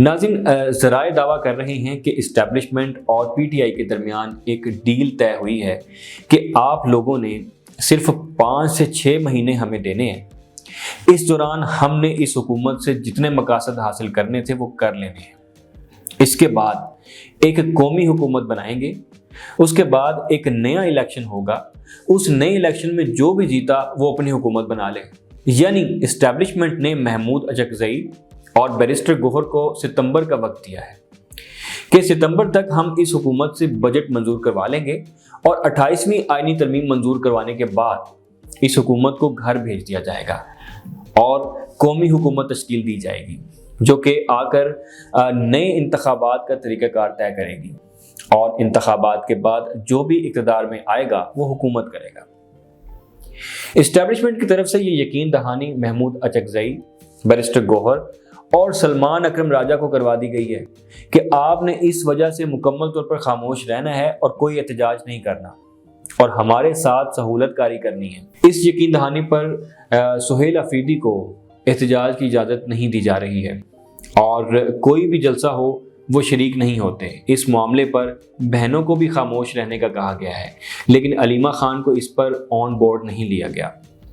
ناظرین، ذرائع دعویٰ کر رہے ہیں کہ اسٹیبلشمنٹ اور پی ٹی آئی کے درمیان ایک ڈیل طے ہوئی ہے کہ آپ لوگوں نے صرف 5 سے 6 مہینے ہمیں دینے ہیں۔ اس دوران ہم نے اس حکومت سے جتنے مقاصد حاصل کرنے تھے وہ کر لینے ہیں۔ اس کے بعد ایک قومی حکومت بنائیں گے، اس کے بعد ایک نیا الیکشن ہوگا، اس نئے الیکشن میں جو بھی جیتا وہ اپنی حکومت بنا لے۔ یعنی اسٹیبلشمنٹ نے محمود اچکزئی اور بیرسٹر گوہر کو ستمبر کا وقت دیا ہے کہ ستمبر تک ہم اس حکومت سے بجٹ منظور کروا لیں گے اور 28ویں آئینی ترمیم منظور کروانے کے بعد اس حکومت کو گھر بھیج دیا جائے گا اور قومی حکومت تشکیل دی جائے گی جو کہ آ کر نئے انتخابات کا طریقہ کار طے کرے گی، اور انتخابات کے بعد جو بھی اقتدار میں آئے گا وہ حکومت کرے گا۔ اسٹیبلشمنٹ کی طرف سے یہ یقین دہانی محمود اچکزئی، بیرسٹر گوہر اور سلمان اکرم راجہ کو کروا دی گئی ہے کہ آپ نے اس وجہ سے مکمل طور پر خاموش رہنا ہے اور کوئی احتجاج نہیں کرنا اور ہمارے ساتھ سہولت کاری کرنی ہے۔ اس یقین دہانی پر سہیل افریدی کو احتجاج کی اجازت نہیں دی جا رہی ہے اور کوئی بھی جلسہ ہو وہ شریک نہیں ہوتے۔ اس معاملے پر بہنوں کو بھی خاموش رہنے کا کہا گیا ہے، لیکن علیمہ خان کو اس پر آن بورڈ نہیں لیا گیا۔